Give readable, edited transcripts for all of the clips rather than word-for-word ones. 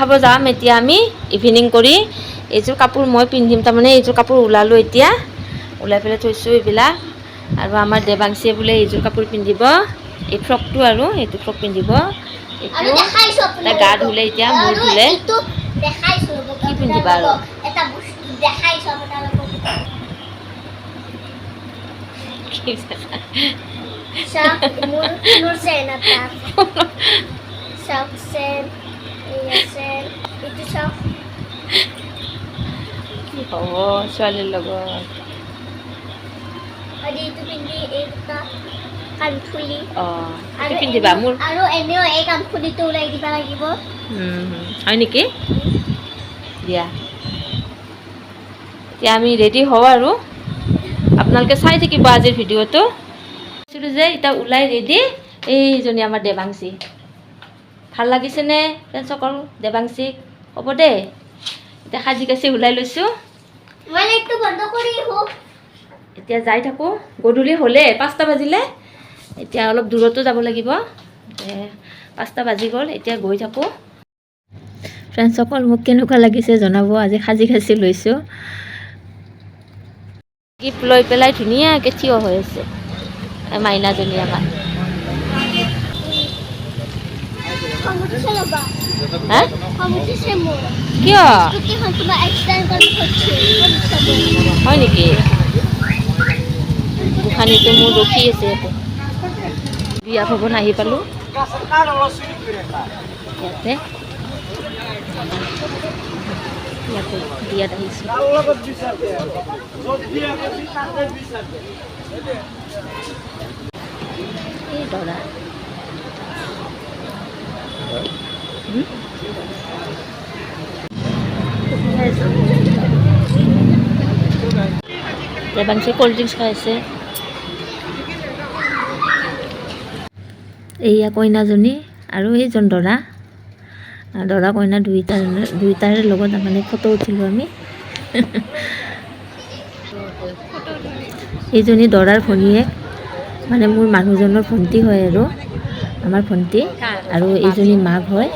খাব যাম এতিয়া আমি ইভিনিং কৰি এইযোৰ কাপোৰ মই পিন্ধিম তাৰমানে এইযোৰ কাপোৰ ওলালোঁ এতিয়া ওলাই পেলাই থৈছোঁ এইবিলাক আৰু আমাৰ দেৱাংশীয়ে বোলে এইযোৰ কাপোৰ পিন্ধিব এই ফ্ৰকটো আৰু এইটো ফ্ৰক পিন্ধিব এইটো তাই গা ধুলে এতিয়া মূৰ ধুলে কি পিন্ধিবা আৰু কি হ'ব ছোৱালীৰ লগত পিন্ধিবা মোৰ হয় নেকি দিয়া এতিয়া আমি ৰেডি হওঁ আৰু আপোনালোকে চাই থাকিব আজিৰ ভিডিঅ'টো যে এতিয়া ওলাই ৰেডি এইজনী আমাৰ দেৱাংশী ভাল লাগিছেনে ফ্ৰেণ্ডসকল দেৱাংশীক হ'ব দেই এতিয়া সাজি কাচি ওলাই লৈছোঁ এতিয়া যাই থাকোঁ গধূলি হ'লে 5টা বাজিলে এতিয়া অলপ দূৰতো যাব লাগিব 5টা বাজি গ'ল এতিয়া গৈ থাকোঁ ফ্ৰেণ্ডসকল মোক কেনেকুৱা লাগিছে জনাব আজি সাজি কাচি লৈছোঁ গিফ্ট লৈ পেলাই ধুনীয়াকৈ থিয় হৈ আছে মাইনাজনী আমাৰ কিয় হয় নেকি গোসানীটো মোৰ ৰখি আছে ইয়াতে বিয়া ভৱন আহি পালোঁ ইয়াতে বিয়াত আহিছোঁ এই দৰা দেৱাংশী কোল্ড ড্ৰিংকছ খাই আছে এইয়া কইনাজনী আৰু এইজন দৰা কইনা দুইটাৰে লগত মানে ফটো উঠিলোঁ আমি এইজনী দৰাৰ ভনীয়েক মানে মোৰ মানুহজনৰ ভণ্টি হয় আৰু আমাৰ ভণ্টি আৰু এইজনী মাক হয়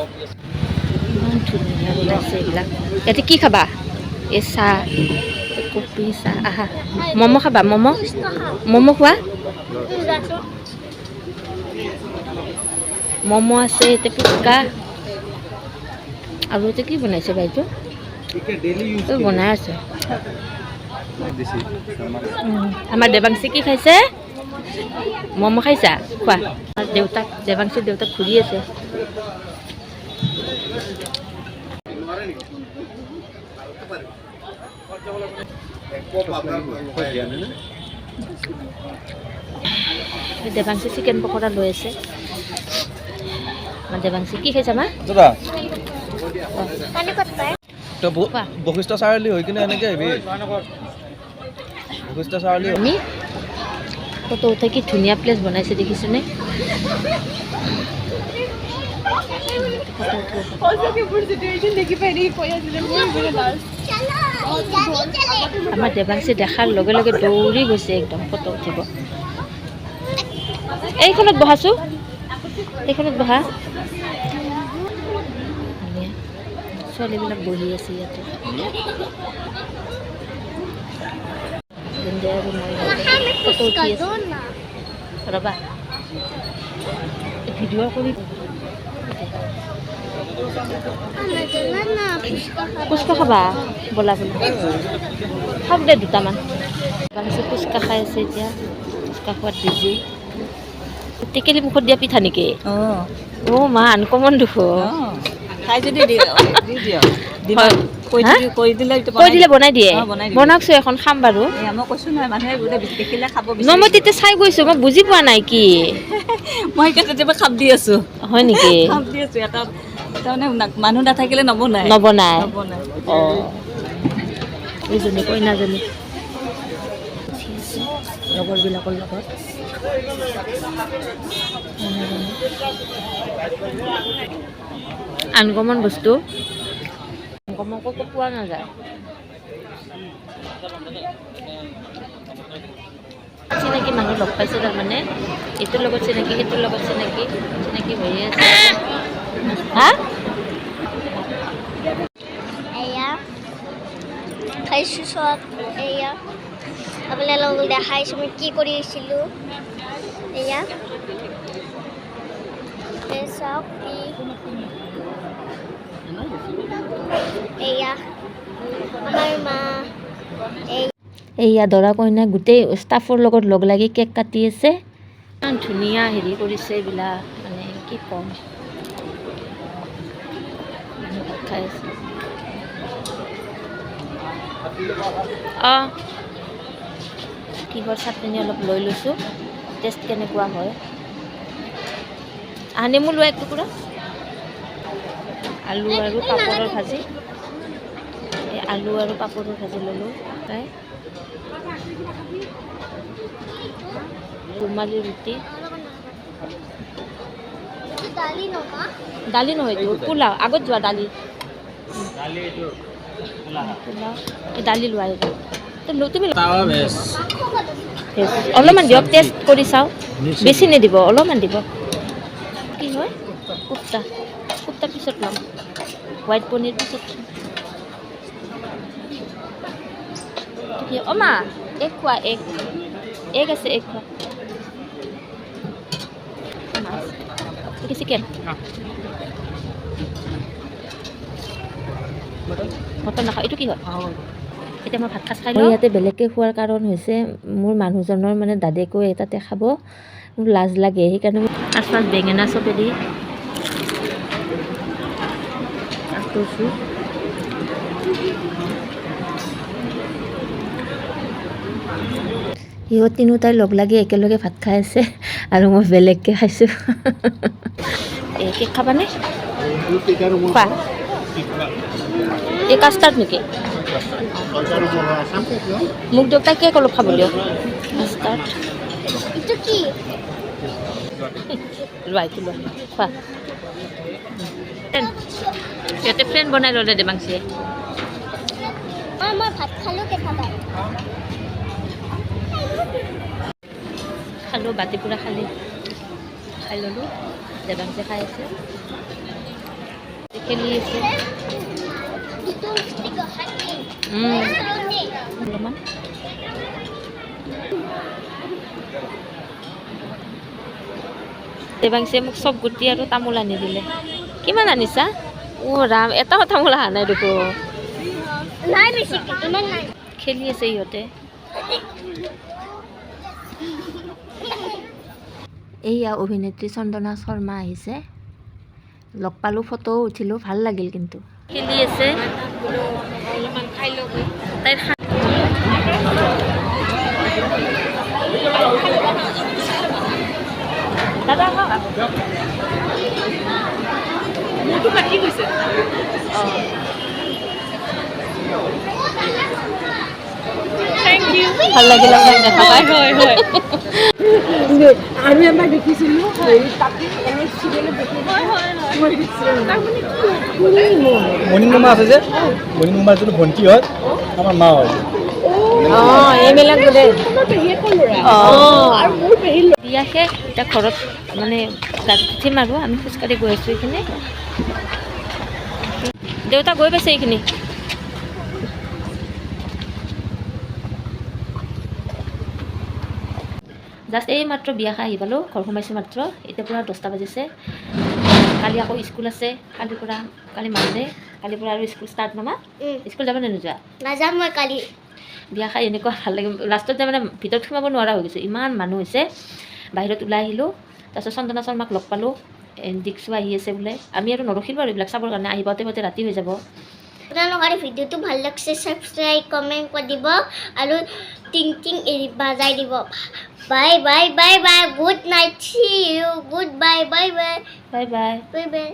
ইমান ধুনীয়া ওলাইছে এইবিলাক ইয়াতে কি খাবা এই চাহ কফি চাহ আহা ম'ম' খাবা ম'ম' খোৱা ম'ম' আছে এতিয়া ফুচকা আৰু এতিয়া কি বনাইছে বাইদেউ বনাই আছে আমাৰ দেৱাংশী কি খাইছে ম'ম' খাইছা খোৱা দেউতাক দেৱাংশীৰ দেউতাক ঘূৰি আছে দেৱাংশী চিকেন পকৰা লৈ আছে দেৱাংশী কি খাইছা মা বশিষ্ঠ চাৰিআলি হৈ কিনে এনেকৈ আহিবি বশিষ্ঠ চাৰিআলি আমি ফটো উঠাই কি ধুনীয়া প্লেচ বনাইছে দেখিছেনে আমাৰ দেৱাংশী দেখাৰ লগে লগে দৌৰি গৈছে একদম ফটো উঠিব এইখনত বহাছোঁ এইখনত বহা ছোৱালীবিলাক বহি আছে ইয়াতে আৰু মই ফটো উঠি আছোঁ ৰ'বা ভিডিঅ' কৰি ফুচকা খাবা বলা খাওক দে দুটামান ফুচকা খাই আছে এতিয়া ফুচকা খোৱাত বিজি টেকেলি মুখত দিয়া পিঠা নেকি অঁ মা আনকমন দেখোন খাই যদি কৈ দিলে বনাই দিয়ে বনাওকচোন এখন খাম বাৰু মই কৈছোঁ নহয় মানুহে দেখিলে খাব মই তেতিয়া চাই গৈছোঁ মই বুজি পোৱা নাই কি মই কেতিয়াবা খাপ দি আছোঁ হয় নেকি খাপ দি আছোঁ এটা তাৰমানে মানুহ নাথাকিলে নবনাই অঁ এইজনী কইনাজনী লগৰবিলাকৰ লগত আনকমন বস্তু আনকমন ক'তো পোৱা নাযায় চিনাকি মানুহ লগ পাইছে তাৰমানে এইটোৰ লগত চিনাকি সেইটোৰ লগত চিনাকি হৈয়ে আছে হা দেখাইছোঁ চব এয়া আপোনালোকক দেখাইছোঁ মই কি কৰি আছিলোঁ এয়া চাওক এয়া আমাৰ মা এইয়া দৰা কইনা গোটেই ষ্টাফৰ লগত লগ লাগি কেক কাটি আছে ইমান ধুনীয়া হেৰি কৰিছে এইবিলাক মানে কি ক'ম খাই আছে কিহৰ চাটনি অলপ লৈ লৈছোঁ টেষ্ট কেনেকুৱা হয় নেমু লোৱা এক টুকুৰা আলু আৰু পাপৰৰ ভাজি এই আলু আৰু পাপৰৰ ভাজি ল'লোঁ তাই ৰুমালী ৰুটি দালি নহয় এইটো পোলাও আগত যোৱা দালি পোলাও এই দালি লোৱা এইটো তুমি অলপমান দিয়ক টেষ্ট কৰি চাওঁ বেছি নিদিব অলপমান দিব কি হয় কুপ্তা কুপ্তা পিছত ল'ম হোৱাইট পনীৰ পিছত মা এগ খোৱা এগ এগ আছে এগ খোৱা চিকেন মটন নাখাওঁ এইটো কি হয় এতিয়া মই ভাত সাজ খাই লওঁ ইয়াতে বেলেগকৈ খোৱাৰ কাৰণ হৈছে মোৰ মানুহজনৰ মানে দাদেকো তাতে খাব মোৰ লাজ লাগে সেইকাৰণে মই ফাৰ্ষ্ট বেঙেনা চবেদি কৰিছোঁ সিহঁত তিনিওটাই লগ লাগি একেলগে ভাত খাই আছে আৰু মই বেলেগকৈ খাইছোঁ এই কেক খাবানে খোৱা এই কাষ্টাৰ্ড নেকি মোক দেউতাই কেক অলপ খাব দিয়ক কাষ্টাৰ্ড লোৱা এইটো লোৱা খোৱা সিহঁতে ফ্ৰেণ্ড বনাই ল'লে দেবাংশীয়ে মই ভাত খালোঁ কেইটামান খালোঁ বাতি পূৰা খাই ল'লোঁ দেবাংশীয়ে খাই আছে খেলি আছে অলপমান দেবাংশীয়ে মোক চব গুটি আৰু তামোল আনি দিলে কিমান আনিছা ৰাম এটাও তামোল অহা নাই দেখো খেলি আছে ইহঁতে এইয়া অভিনেত্ৰী চন্দনা শৰ্মা আহিছে লগ পালোঁ ফটোও উঠিলোঁ ভাল লাগিল কিন্তু খেলি আছে তাইৰ দাদা মোৰটো কাটি গৈছে ভাল লাগিল আপোনাক দেখা পাই হয় হয় আৰু এবাৰ দেখিছিলোঁ মৰ্ণিং মামা আছে যে মৰ্ণিং মামাৰ যোনটো ভণ্টি হয় আমাৰ মা হয় এইবিলাক বিয়া শেষ এতিয়া ঘৰত মানে গাড়ীত উঠিম আৰু আমি খোজকাঢ়ি গৈ আছোঁ এইখিনি দেউতা গৈ পাইছে এইখিনি জাষ্ট এই মাত্ৰ বিয়া খাই আহি পালোঁ ঘৰ সোমাইছোঁ মাত্ৰ এতিয়া পূৰা 10টা বাজিছে কালি আকৌ স্কুল আছে কালি মানডে কালিৰ পৰা আৰু স্কুল ষ্টাৰ্ট মামা স্কুল যাবনে নোযোৱা নাযাম মই কালি বিয়া খাই এনেকুৱা ভাল লাগে লাষ্টত যে মানে ভিতৰত সোমাব নোৱাৰা হৈ গৈছোঁ ইমান মানুহ হৈছে বাহিৰত ওলাই আহিলোঁ তাৰপিছত চন্দনা শৰ্মাক লগ পালোঁ দীক্ষু আহি আছে বোলে আমি আৰু নৰখিলোঁ আৰু এইবিলাক চাবৰ কাৰণে আহি পাওঁতে ৰাতি হৈ যাব আপোনালোকৰ ভিডিঅ'টো ভাল লাগিছে ছাবস্ক্ৰাইব কমেণ্ট কৰি দিব আৰু টিং টিং বাজাই দিব bye bye bye bye good night see you goodbye bye bye bye bye bye by